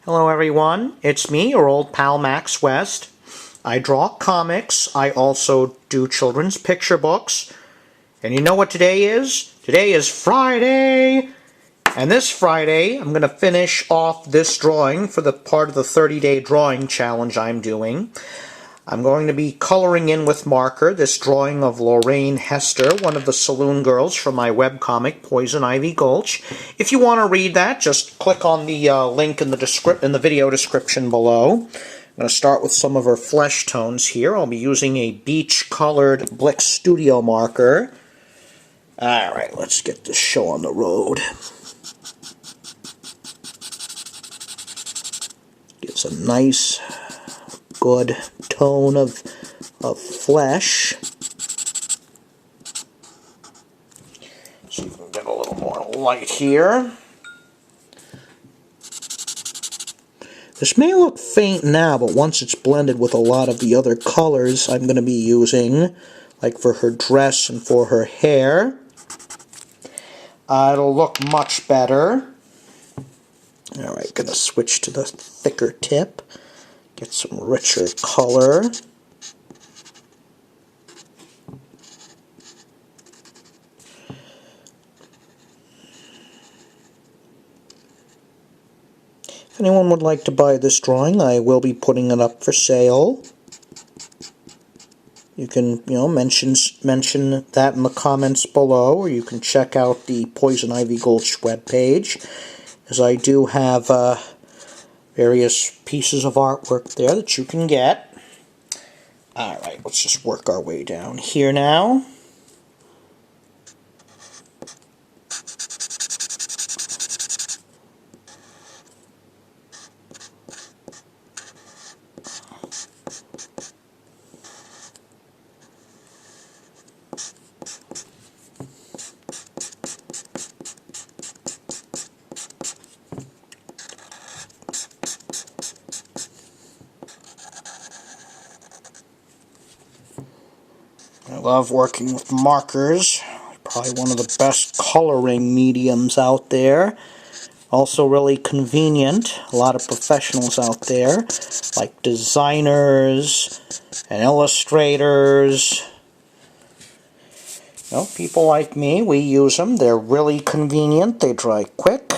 Hello everyone, it's me, your old pal Max West. I draw comics, I also do children's picture books. And you know what today is? Today is Friday! And this Friday, I'm going to finish off this drawing for the part of the 30-day drawing challenge I'm doing. I'm going to be coloring in with marker this drawing of Lorraine Hester, one of the saloon girls from my webcomic, Poison Ivy Gulch. If you want to read that, just click on the link in the video description below. I'm going to start with some of her flesh tones here. I'll be using a beach-colored Blick Studio marker. Alright, let's get this show on the road. Gives a nice, good tone of flesh. See if we can get a little more light here. This may look faint now, but once it's blended with a lot of the other colors I'm going to be using, like for her dress and for her hair, it'll look much better. Alright, going to switch to the thicker tip, get some richer color. If anyone would like to buy this drawing, I will be putting it up for sale. You can, mention that in the comments below, or you can check out the Poison Ivy Gulch webpage, as I do have various pieces of artwork there that you can get. Alright, let's just work our way down here now. I love working with markers. Probably one of the best coloring mediums out there. Also really convenient. A lot of professionals out there, like designers and illustrators. People like me, we use them. They're really convenient. They dry quick.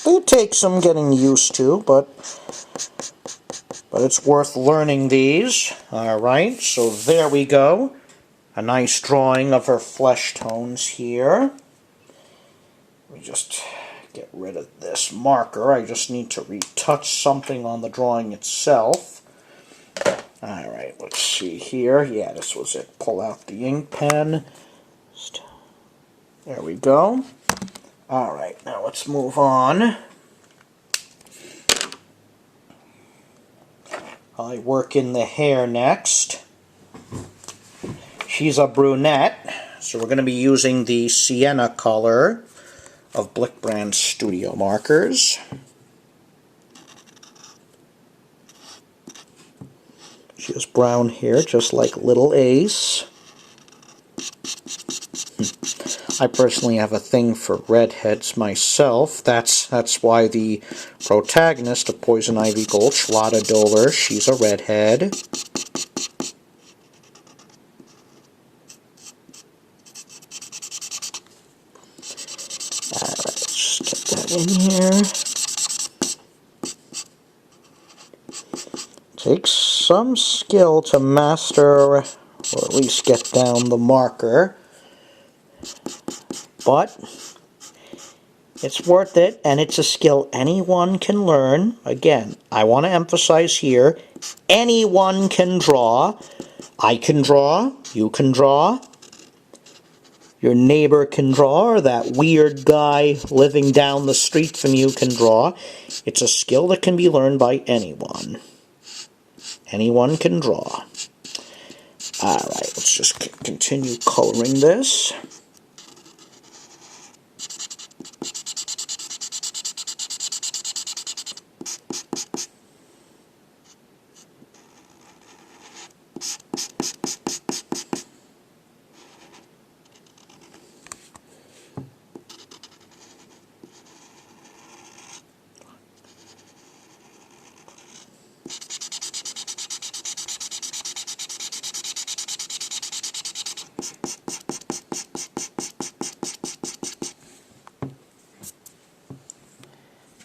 It takes some getting used to, but it's worth learning these. Alright, so there we go. A nice drawing of her flesh tones here. Let me just get rid of this marker. I just need to retouch something on the drawing itself. Alright, let's see here. Yeah, this was it. Pull out the ink pen. There we go. Alright, now let's move on. I work in the hair next. She's a brunette, so we're going to be using the sienna color of Blick brand Studio markers. She has brown hair, just like Little Ace. I personally have a thing for redheads myself. That's why the protagonist of Poison Ivy Gulch, Lotta Doler, she's a redhead. Alright, let's just get that in here. Takes some skill to master, or at least get down the marker. But it's worth it, and it's a skill anyone can learn. Again, I want to emphasize here, anyone can draw. I can draw, you can draw, your neighbor can draw, or that weird guy living down the street from you can draw. It's a skill that can be learned by anyone. Anyone can draw. Alright, let's just continue coloring this.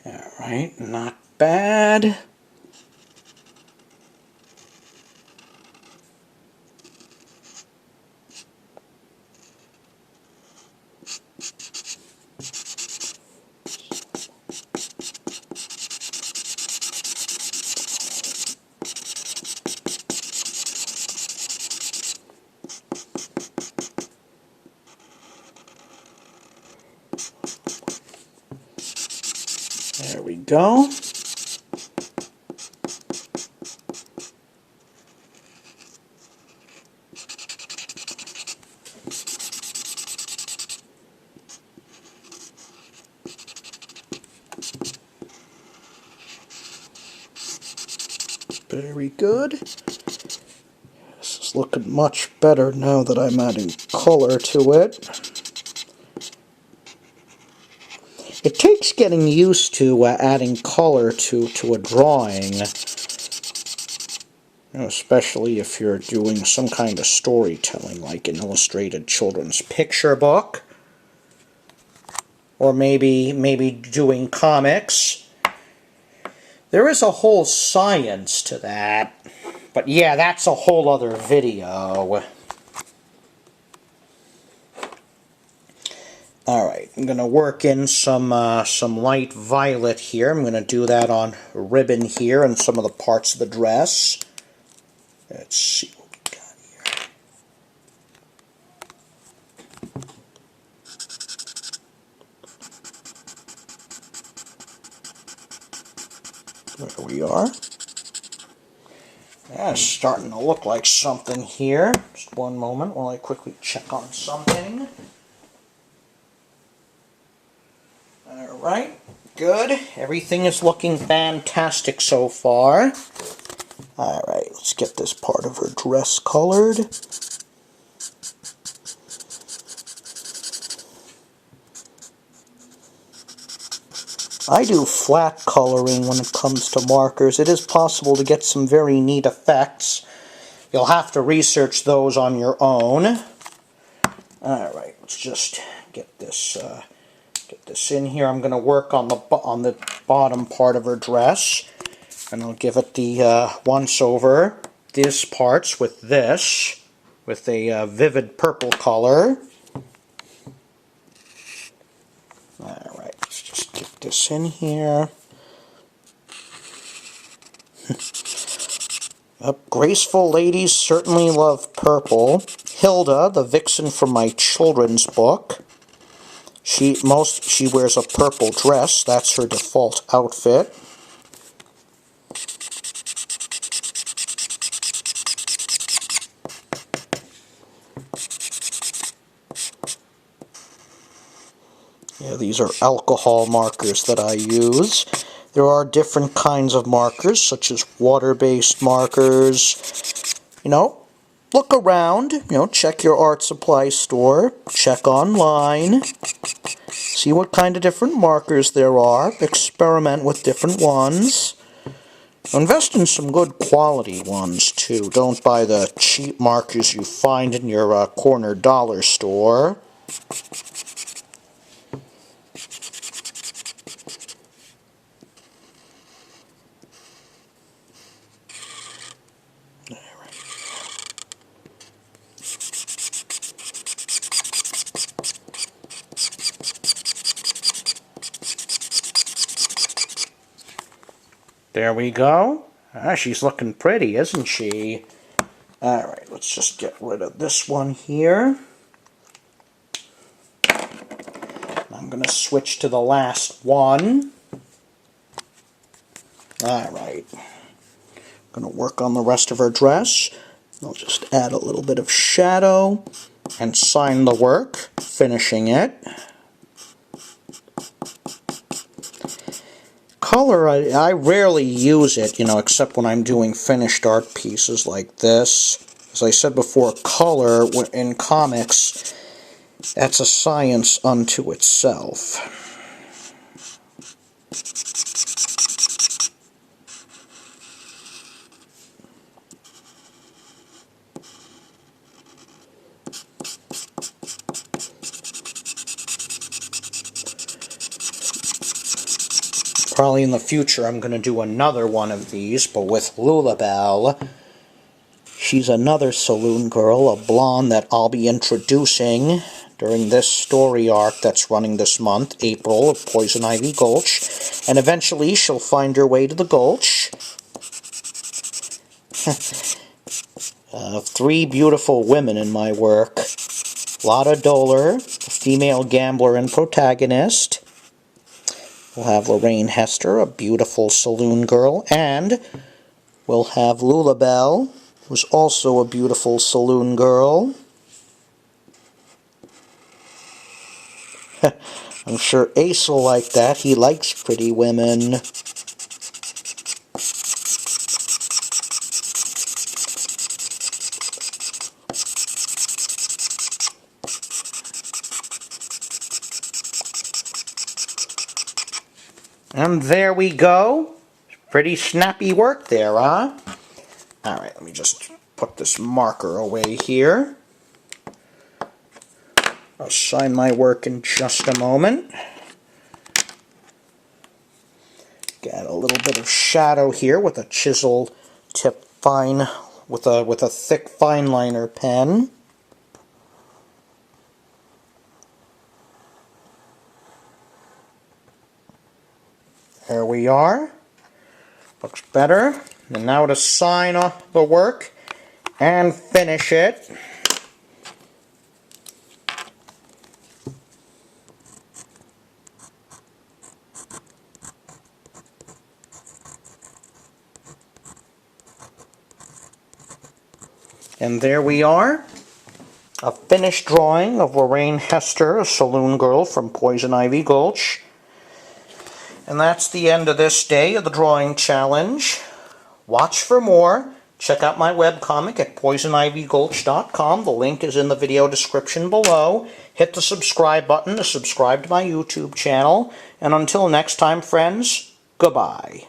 Alright, not bad. There we go. Very good. This is looking much better now that I'm adding color to it. It takes getting used to adding color to a drawing, especially if you're doing some kind of storytelling, like an illustrated children's picture book, or maybe doing comics. There is a whole science to that, but yeah, that's a whole other video. Alright, I'm going to work in some light violet here. I'm going to do that on a ribbon here and some of the parts of the dress. Let's see what we got here. There we are. That's starting to look like something here. Just one moment while I quickly check on something. Alright, good. Everything is looking fantastic so far. Alright, let's get this part of her dress colored. I do flat coloring when it comes to markers. It is possible to get some very neat effects. You'll have to research those on your own. Alright, let's just get this in here. I'm going to work on the bottom part of her dress, and I'll give it the once over. These parts with this, with a vivid purple color. Alright, let's just get this in here. Graceful ladies certainly love purple. Hilda, the vixen from my children's book. She wears a purple dress. That's her default outfit. Yeah, these are alcohol markers that I use. There are different kinds of markers, such as water-based markers. Look around. Check your art supply store. Check online. See what kind of different markers there are. Experiment with different ones. Invest in some good quality ones, too. Don't buy the cheap markers you find in your corner dollar store. There we go. She's looking pretty, isn't she? Alright, let's just get rid of this one here. I'm going to switch to the last one. Alright. I'm going to work on the rest of her dress. I'll just add a little bit of shadow and sign the work, finishing it. Color, I rarely use it, except when I'm doing finished art pieces like this. As I said before, color in comics, that's a science unto itself. Probably in the future I'm going to do another one of these, but with Lulabelle. She's another saloon girl, a blonde that I'll be introducing during this story arc that's running this month, April, of Poison Ivy Gulch. And eventually she'll find her way to the Gulch. 3 beautiful women in my work. Lotta Doller, the female gambler and protagonist. We'll have Lorraine Hester, a beautiful saloon girl. And we'll have Lulabelle, who's also a beautiful saloon girl. I'm sure Ace will like that. He likes pretty women. And there we go. Pretty snappy work there, huh? Alright, let me just put this marker away here. I'll sign my work in just a moment. Got a little bit of shadow here with a chisel tip fine, with a thick fine liner pen. There we are. Looks better. And now to sign off the work and finish it. And there we are. A finished drawing of Lorraine Hester, a saloon girl from Poison Ivy Gulch. And that's the end of this day of the drawing challenge. Watch for more. Check out my webcomic at poisonivygulch.com. The link is in the video description below. Hit the subscribe button to subscribe to my YouTube channel. And until next time, friends, goodbye.